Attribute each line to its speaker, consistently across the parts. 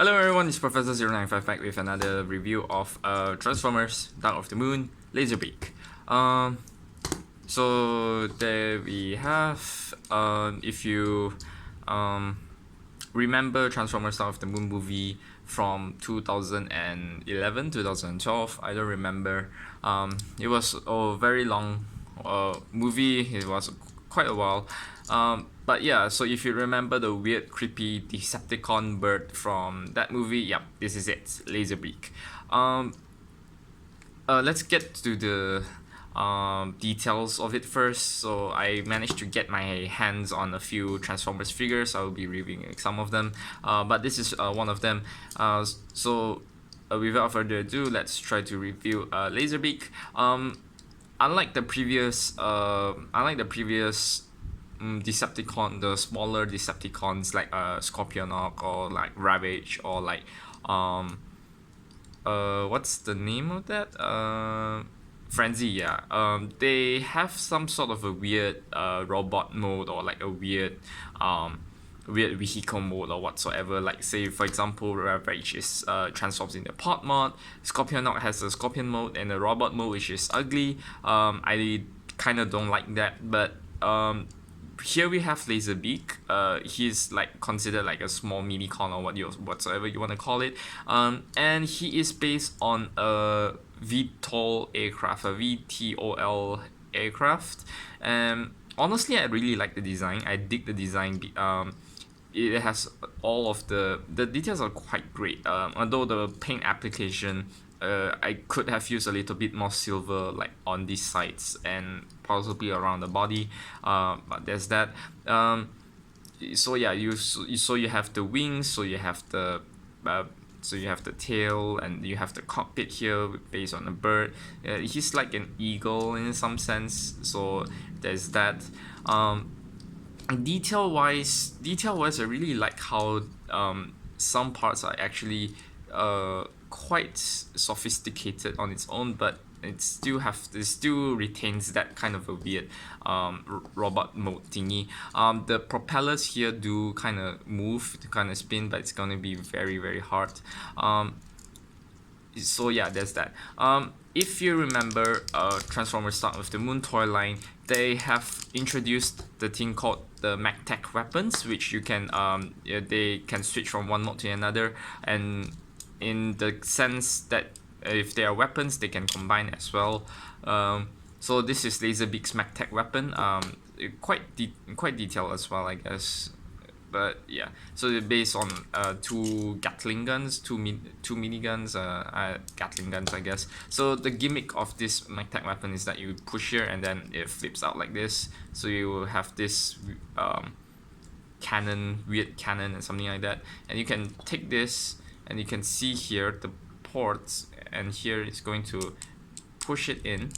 Speaker 1: Hello everyone, it's Professor095 back with another review of Transformers Dark of the Moon Laserbeak. So there we have, if you remember Transformers Dark of the Moon movie from 2011, 2012, I don't remember. It was a very long movie, it was quite a while. But yeah, so if you remember the weird, creepy Decepticon bird from that movie, yep, this is it, Laserbeak. Let's get to the details of it first. So I managed to get my hands on a few Transformers figures. I will be reviewing some of them, but this is one of them. Without further ado, let's try to review Laserbeak. Unlike the previous Decepticon, the smaller Decepticons like ProfEnoch or like Ravage or like what's the name of that? Frenzy, yeah. They have some sort of a weird robot mode or like a weird vehicle mode or whatsoever. Like say for example, Ravage is transforms in the pod mode. ProfEnoch has a scorpion mode and a robot mode which is ugly. I kind of don't like that, but here we have Laserbeak. He's like considered like a small minicon or whatsoever you want to call it. And he is based on a VTOL aircraft, a VTOL aircraft. And honestly, I really like the design. I dig the design. It has all of the details are quite great. Although the paint application, I could have used a little bit more silver like on these sides and possibly around the body, but there's that. So yeah, you have the wings, so you have the tail, and you have the cockpit here based on a bird. He's like an eagle in some sense, so there's that. Detail wise, I really like how some parts are actually quite sophisticated on its own, but it still retains that kind of a weird robot mode thingy. The propellers here do kind of move, to kind of spin, but it's gonna be very, very hard. So yeah, there's that. If you remember Transformers Dark of the Moon toy line, they have introduced the thing called the MacTech weapons, which you can they can switch from one mode to another, and in the sense that if they are weapons, they can combine as well. So this is Laserbeak's MacTech weapon. Quite detailed as well, I guess. But yeah, so they're based on two Gatling guns, two miniguns, Gatling guns, I guess. So the gimmick of this MacTech weapon is that you push here and then it flips out like this. So you will have this weird cannon and something like that. And you can take this, and you can see here the ports, and here it's going to push it in.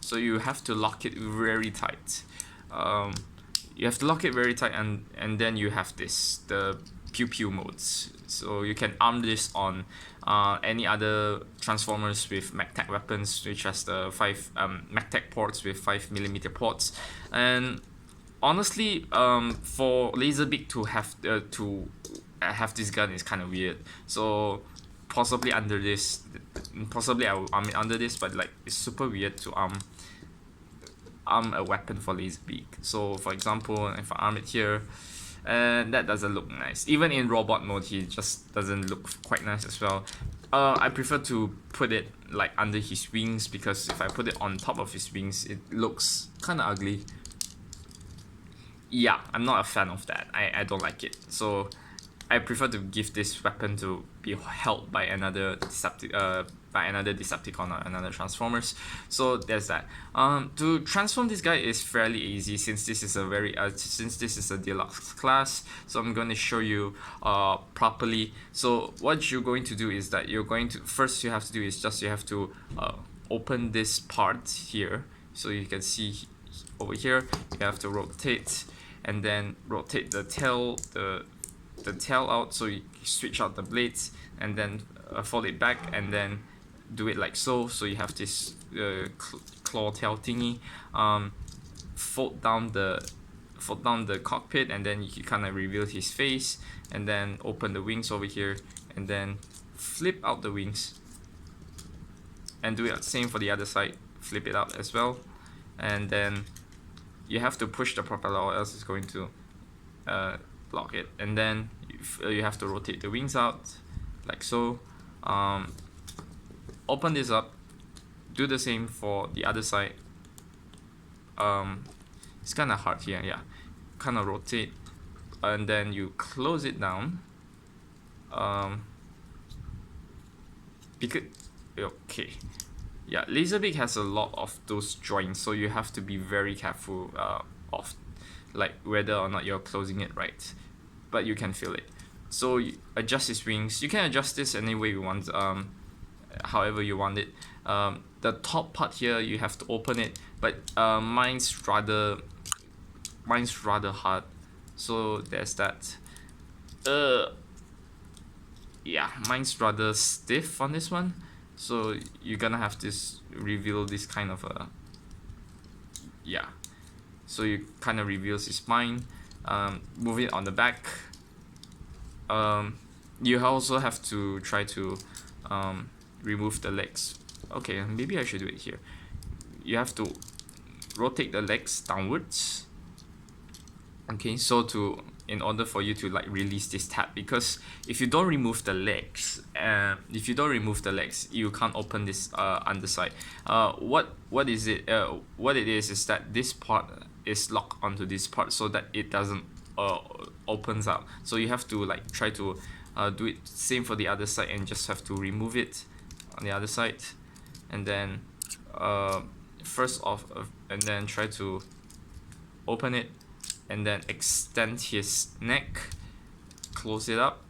Speaker 1: So you have to lock it very tight. You have to lock it very tight, and then you have the pew pew modes. So you can arm this on any other Transformers with MacTech weapons, which has the 5 MacTech ports with 5mm ports. And honestly, for Laserbeak to have this gun is kind of weird. So possibly I will arm it under this, but like it's super weird to arm a weapon for Laserbeak. So for example, if I arm it here, and that doesn't look nice. Even in robot mode, he just doesn't look quite nice as well. I prefer to put it like under his wings, because if I put it on top of his wings, it looks kind of ugly. Yeah, I'm not a fan of that. I don't like it. So I prefer to give this weapon to be held by another Decepticon or another Transformers. So there's that. To transform this guy is fairly easy, since this is a Deluxe class. So I'm going to show you properly. So what you're going to do is that you have to open this part here. So you can see over here, you have to rotate, and then rotate the tail out, so you switch out the blades, and then fold it back, and then do it like so. So you have this claw tail thingy. Fold down the fold down the cockpit, and then you kind of reveal his face, and then open the wings over here, and then flip out the wings, and do it the same for the other side. Flip it out as well, and then you have to push the propeller or else it's going to block it. And then you have to rotate the wings out like so. Open this up, do the same for the other side. It's kind of hard here, yeah. Kind of rotate, and then you close it down. Because okay, yeah, Laserbeak has a lot of those joints, so you have to be very careful of like whether or not you're closing it right, but you can feel it. So you adjust his wings. You can adjust this any way you want, however you want it. The top part here, you have to open it, but mine's rather hard, so there's that. Yeah, mine's rather stiff on this one, so you're gonna have to reveal this kind of a, yeah, so you kind of reveals his spine. Move it on the back. You also have to try to remove the legs. Okay, maybe I should do it here. You have to rotate the legs downwards. Okay, so in order for you to like release this tab, because if you don't remove the legs, you can't open this underside. What it is that this part is locked onto this part so that it doesn't opens out. So you have to like try to do it same for the other side, and just have to remove it on the other side, and then first off, and then try to open it, and then extend his neck, close it up,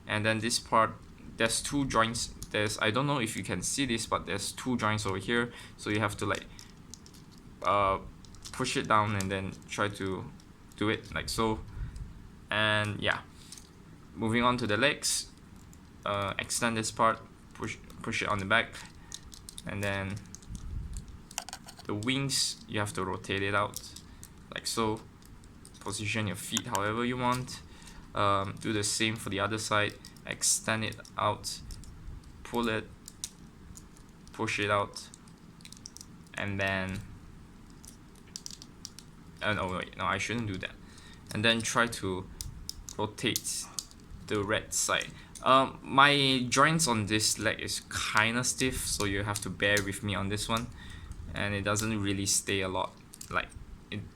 Speaker 1: and then this part, there's two joints. I don't know if you can see this, but there's two joints over here, so you have to like push it down and then try to do it like so. And yeah, moving on to the legs, extend this part, push it on the back, and then the wings, you have to rotate it out like so. Position your feet however you want. Do the same for the other side. Extend it out, pull it, push it out, and then oh wait, no, I shouldn't do that. And then try to rotate the red side. My joints on this leg is kind of stiff, so you have to bear with me on this one, and it doesn't really stay a lot, like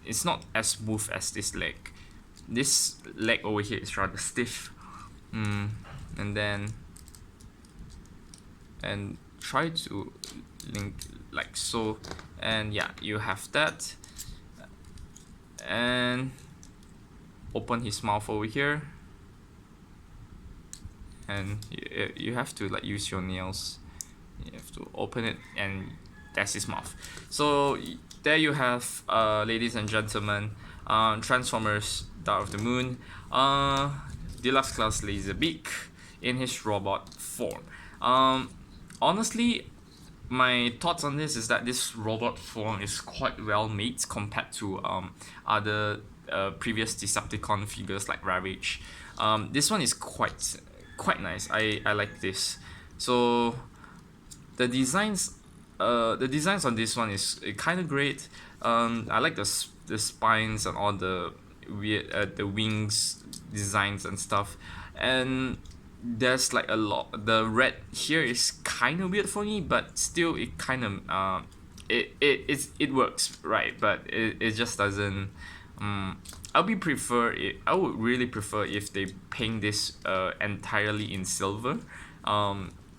Speaker 1: it's not as smooth as this leg. This leg over here is rather stiff. And then try to link like so, and yeah, you have that. And open his mouth over here, and you have to like use your nails. You have to open it, and that's his mouth. So there you have, ladies and gentlemen, Transformers Dark of the Moon, Deluxe class Laserbeak in his robot form. Honestly, my thoughts on this is that this robot form is quite well made compared to other previous Decepticon figures like Ravage. This one is quite nice. I like this. So the designs on this one is kind of great. I like the spines and all the weird the wings designs and stuff, and there's like a lot. The red here is kind of weird for me, but still it kind of it works, right? But it just doesn't. I would really prefer if they paint this entirely in silver,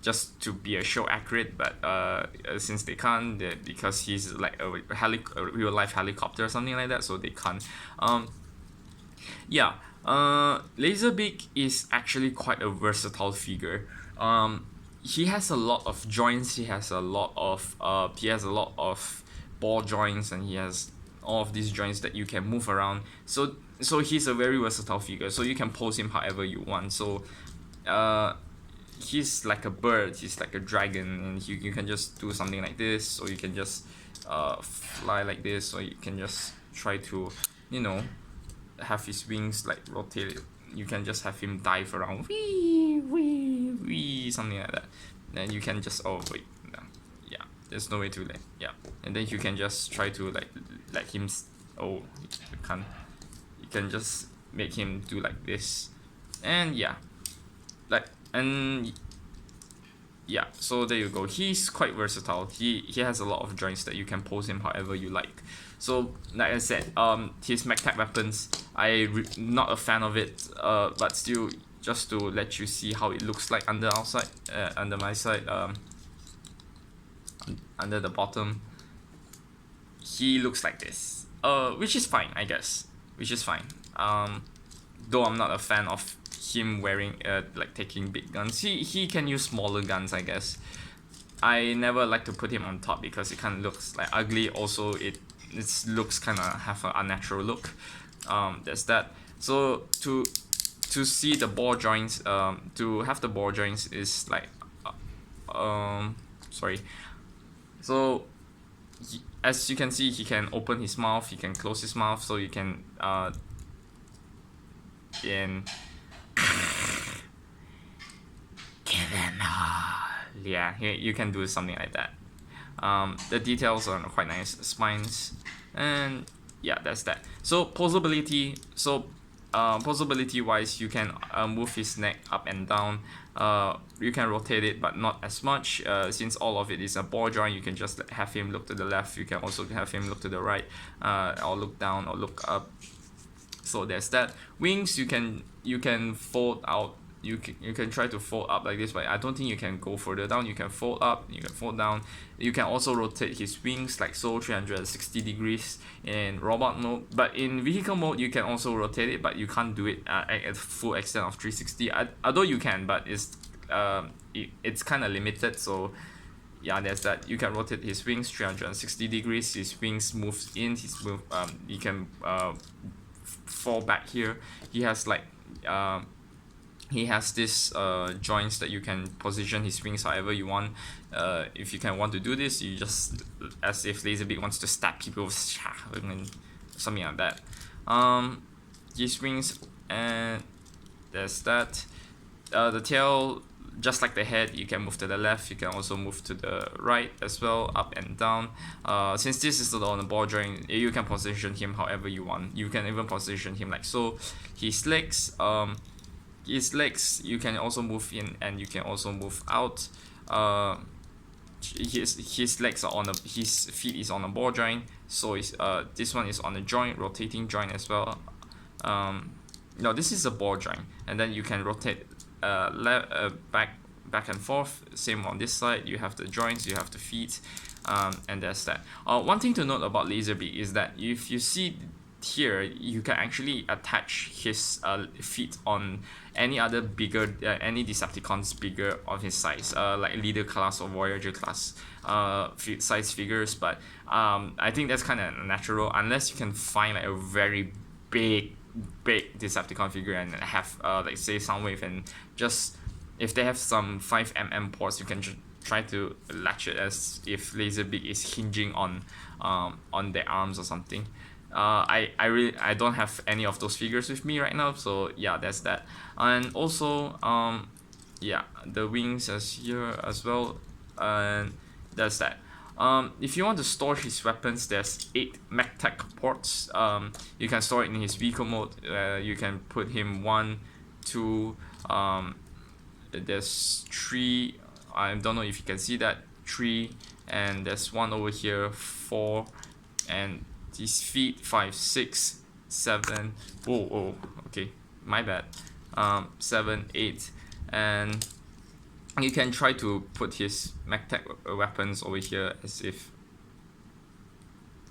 Speaker 1: just to be a show accurate. But since they can't, because he's like a real life helicopter or something like that, so they can't. Yeah. Laserbeak is actually quite a versatile figure. He has a lot of joints. He has a lot of ball joints, and he has all of these joints that you can move around. So he's a very versatile figure. So you can pose him however you want. So he's like a bird. He's like a dragon, and you can just do something like this, or you can just fly like this, or you can just try to, have his wings like rotated. You can just have him dive around, wee wee wee, something like that. Then you can just, oh wait, no. Yeah, there's no way to let, yeah. And then you can just try to like let him, oh, you can't. You can just make him do like this, and yeah, like, and yeah, so there you go. He's quite versatile. He has a lot of joints that you can pose him however you like. So like I said, his MacTac weapons, not a fan of it, but still, just to let you see how it looks like under our side, under my side, under the bottom, he looks like this, which is fine, I guess, which is fine. Though I'm not a fan of him wearing, like taking big guns. He can use smaller guns, I guess. I never like to put him on top because it kind of looks like ugly. Also, it looks kind of have an unnatural look. There's that. So to see the ball joints, to have the ball joints is like, sorry. So as you can see, he can open his mouth, he can close his mouth, so you can yeah, you can do something like that. The details are quite nice, spines, and yeah, that's that. So posability, posability wise, you can move his neck up and down. You can rotate it, but not as much. Since all of it is a ball joint, you can just have him look to the left. You can also have him look to the right, or look down or look up. So there's that. Wings, you can fold out. You can try to fold up like this, but I don't think you can go further down. You can fold up, you can fold down. You can also rotate his wings like so, 360 degrees in robot mode. But in vehicle mode, you can also rotate it, but you can't do it at full extent of 360. Although you can, but it's kind of limited. So yeah, there's that. You can rotate his wings 360 degrees. His wings moves in. He can fall back here. He has like he has this joints that you can position his wings however you want. If you want to do this, you just, as if Laserbeak wants to stab people with something like that. His wings, and there's that. The tail, just like the head, you can move to the left, you can also move to the right as well, up and down. Since this is on the ball joint, you can position him however you want. You can even position him like so. His legs, you can also move in and you can also move out. His legs are on his feet is on a ball joint, so this one is on a joint, rotating joint as well. No, this is a ball joint, and then you can rotate back and forth. Same on this side, you have the joints, you have the feet, and that's that. One thing to note about Laserbeak is that if you see here, you can actually attach his feet on any other bigger, any Decepticons bigger of his size, like leader class or Voyager class size figures. But I think that's kind of natural, unless you can find like a very big Decepticon figure and have like say Soundwave, and just if they have some 5mm ports, you can try to latch it as if Laserbeak is hinging on their arms or something. I don't have any of those figures with me right now, so yeah, that's that. And also yeah, the wings is here as well, and that's that. If you want to store his weapons, there's 8 MacTac ports. You can store it in his vehicle mode. You can put him 1, 2, there's 3, I don't know if you can see that, 3, and there's 1 over here, 4, and his feet 5, 6, 7. Oh, okay, my bad. 7, 8, and you can try to put his MacTac weapons over here as if.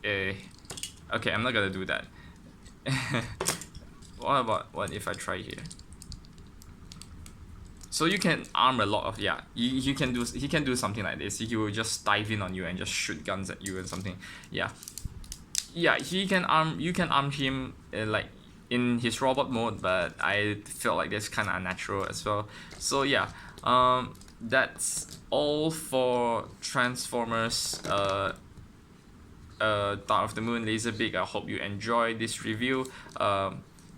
Speaker 1: Okay, I'm not gonna do that. What if I try here? So you can arm a lot of, yeah. He can do something like this. He will just dive in on you and just shoot guns at you and something. Yeah. Yeah, you can arm him like in his robot mode, but I felt like that's kind of unnatural as well. So yeah, that's all for Transformers Dark of the Moon Laserbeak. I hope you enjoyed this review.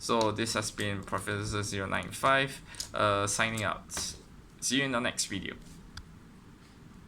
Speaker 1: So this has been ProfEnoch095 signing out. See you in the next video.